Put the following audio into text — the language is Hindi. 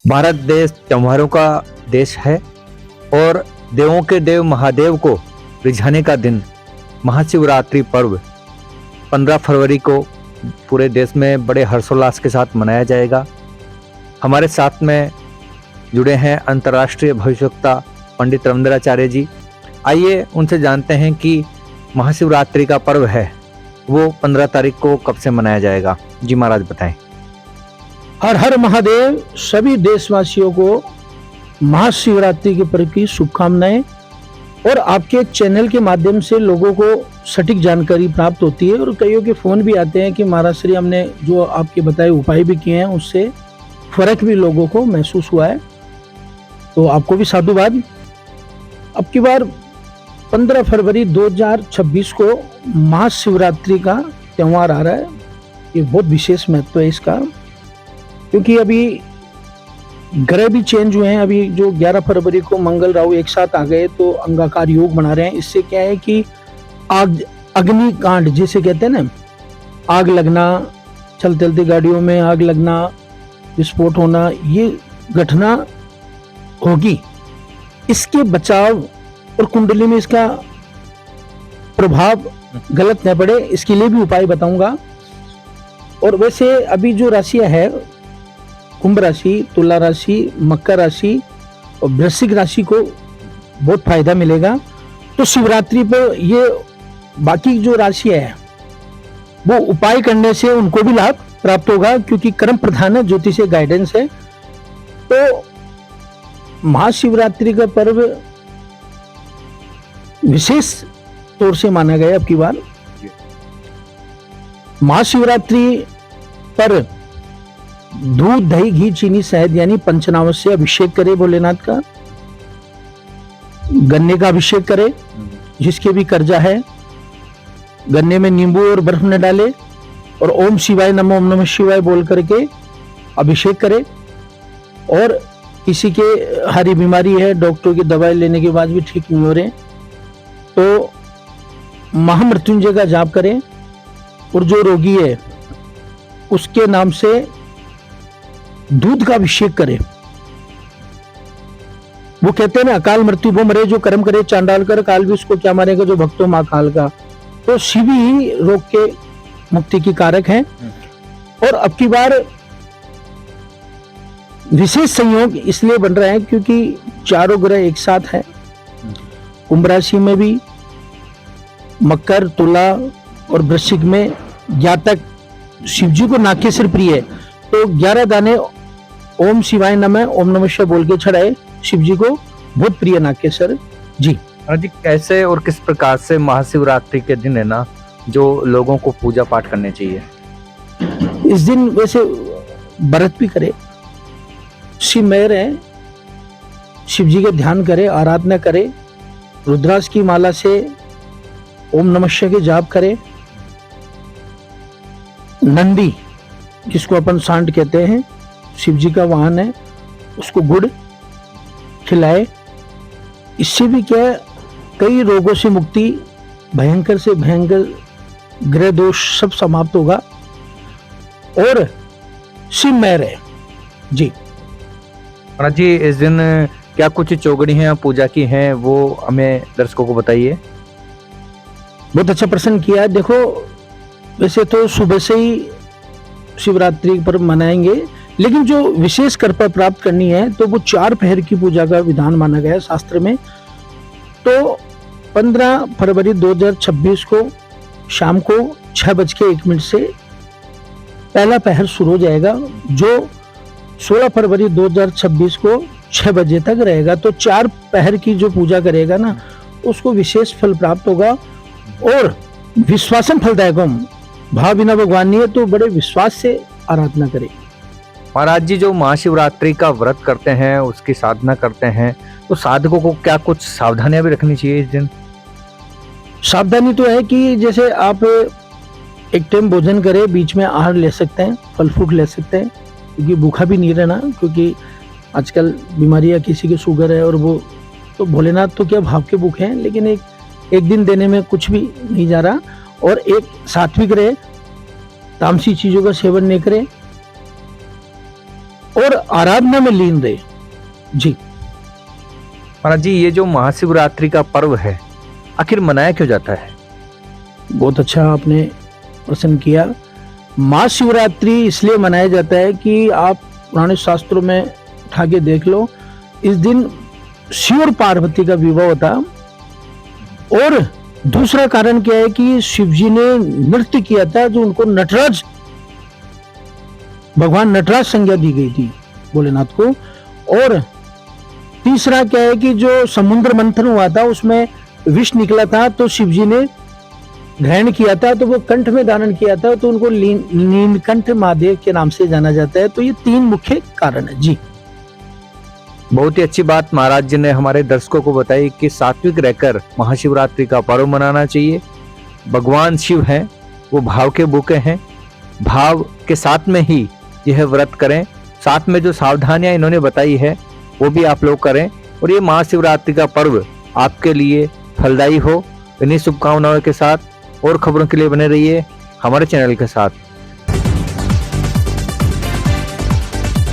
भारत देश त्योहारों का देश है और देवों के देव महादेव को रिझाने का दिन महाशिवरात्रि पर्व 15 फरवरी को पूरे देश में बड़े हर्षोल्लास के साथ मनाया जाएगा। हमारे साथ में जुड़े हैं अंतर्राष्ट्रीय भविष्यवक्ता पंडित रविंद्राचार्य जी। आइए उनसे जानते हैं कि महाशिवरात्रि का पर्व है वो 15 तारीख को कब से मनाया जाएगा। जी महाराज बताएं। हर हर महादेव। सभी देशवासियों को महाशिवरात्रि के पर्व की शुभकामनाएं। और आपके चैनल के माध्यम से लोगों को सटीक जानकारी प्राप्त होती है और कईयों के फोन भी आते हैं कि महाराज श्री हमने जो आपके बताए उपाय भी किए हैं उससे फर्क भी लोगों को महसूस हुआ है, तो आपको भी साधुवाद। अब की बार 15 फरवरी 2026 को महाशिवरात्रि का त्यौहार आ रहा है। ये बहुत विशेष महत्व है इसका, क्योंकि अभी ग्रह भी चेंज हुए हैं। अभी जो 11 फरवरी को मंगल राहु एक साथ आ गए तो अंगाकार योग बना रहे हैं। इससे क्या है कि आग अग्निकांड जिसे कहते हैं ना, आग लगना, चलते चलते गाड़ियों में आग लगना, विस्फोट होना, ये घटना होगी। इसके बचाव और कुंडली में इसका प्रभाव गलत न पड़े इसके लिए भी उपाय बताऊंगा। और वैसे अभी जो राशियां है, कुंभ राशि, तुला राशि, मकर राशि और वृश्चिक राशि को बहुत फायदा मिलेगा। तो शिवरात्रि पर ये बाकी जो राशियां है वो उपाय करने से उनको भी लाभ प्राप्त होगा, क्योंकि कर्म प्रधान है, ज्योतिष गाइडेंस है। तो महाशिवरात्रि का पर्व विशेष तौर से माना गया। अब की बार महाशिवरात्रि पर दूध, दही, घी, चीनी, शहद यानी पंचनावत से अभिषेक करे भोलेनाथ का। गन्ने का अभिषेक करे, जिसके भी कर्जा है। गन्ने में नींबू और बर्फ न डाले और ओम शिवाय नमः, ओम नमः शिवाय बोल करके अभिषेक करे। और किसी के हरी बीमारी है, डॉक्टर की दवाई लेने के बाद भी ठीक नहीं हो रहे, तो महामृत्युंजय का जाप करें। और जो रोगी है उसके नाम से दूध का अभिषेक करे। वो कहते हैं ना, अकाल मृत्यु वो मरे जो कर्म करे, चांडाल कर काल भी उसको क्या मारेगा जो भक्तों मां काल का। तो शिव ही रोग के मुक्ति की कारक है। और अब की बार विशेष संयोग इसलिए बन रहा है क्योंकि चारों ग्रह एक साथ है। कुंभ राशि में भी, मकर, तुला और वृश्चिक में जातक शिव जी को नागेश्वर प्रिय है, तो 11 दाने ओम शिवाय नमः, ओम नमः शिवाय बोल के चढ़ाए। शिव जी को बहुत प्रिय नागेश्वर जी। जी कैसे और किस प्रकार से महाशिवरात्रि के दिन है ना जो लोगों को पूजा पाठ करने चाहिए? इस दिन वैसे व्रत भी करे, शिव मेहर है, शिव जी का ध्यान करे, आराधना करे, रुद्राक्ष की माला से ओम नमः शिवाय के जाप करे। नंदी जिसको अपन सांड कहते हैं, शिव जी का वाहन है, उसको गुड़ खिलाए। इससे भी क्या है, कई रोगों से मुक्ति, भयंकर से भयंकर ग्रह दोष सब समाप्त होगा। और शिव मेहर है जी। महाराज जी इस दिन क्या कुछ चौगड़ी हैं पूजा की हैं वो हमें दर्शकों को बताइए। बहुत अच्छा प्रश्न किया है। देखो वैसे तो सुबह से ही शिवरात्रि पर मनाएंगे, लेकिन जो विशेष कृपा प्राप्त करनी है तो वो 4 पहर की पूजा का विधान माना गया है शास्त्र में। तो 15 फरवरी 2026 को शाम को 6:01 से पहला पहर शुरू हो जाएगा, जो 16 फरवरी 2026 को 6 बजे तक रहेगा। तो 4 पहर की जो पूजा करेगा ना उसको विशेष फल प्राप्त होगा। और विश्वासन फलदायक, भाव बिना भगवान नहीं है, तो बड़े विश्वास से आराधना करें। महाराज जी जो महाशिवरात्रि का व्रत करते हैं, उसकी साधना करते हैं, तो साधकों को क्या कुछ सावधानियां भी रखनी चाहिए इस दिन? सावधानी तो है कि जैसे आप एक टाइम भोजन करें, बीच में आहार ले सकते हैं, फल फ्रूट ले सकते हैं, क्योंकि भूखा भी नहीं रहना, क्योंकि आजकल बीमारियां, किसी की शुगर है और वो तो भोलेनाथ तो क्या भाव के भूखे हैं, लेकिन एक दिन देने में कुछ भी नहीं जा रहा। और एक सात्विक रहे, तामसी चीजों का सेवन नहीं करे। और आराधना में लीन रहे। जी महाराज जी, ये जो महाशिवरात्रि का पर्व है आखिर मनाया क्यों जाता है? बहुत अच्छा आपने प्रश्न किया। महाशिवरात्रि इसलिए मनाया जाता है कि आप पुराने शास्त्रों में उठा के देख लो, इस दिन शिव और पार्वती का विवाह होता। और दूसरा कारण क्या है कि शिव जी ने नृत्य किया था, जो उनको नटराज, भगवान नटराज संज्ञा दी गई थी भोलेनाथ को। और तीसरा क्या है कि जो समुद्र मंथन हुआ था उसमें विष निकला था, तो शिव जी ने ग्रहण किया था, तो वो कंठ में धारण किया था, तो उनको नीलकंठ महादेव के नाम से जाना जाता है। तो ये 3 मुख्य कारण है। जी बहुत ही अच्छी बात महाराज जी ने हमारे दर्शकों को बताई कि सात्विक रहकर महाशिवरात्रि का पर्व मनाना चाहिए। भगवान शिव हैं, वो भाव के भूखे हैं, भाव के साथ में ही यह व्रत करें। साथ में जो सावधानियां इन्होंने बताई है वो भी आप लोग करें, और ये महाशिवरात्रि का पर्व आपके लिए फलदायी हो। इन्हीं शुभकामनाओं के साथ और खबरों के लिए बने रहिए हमारे चैनल के साथ।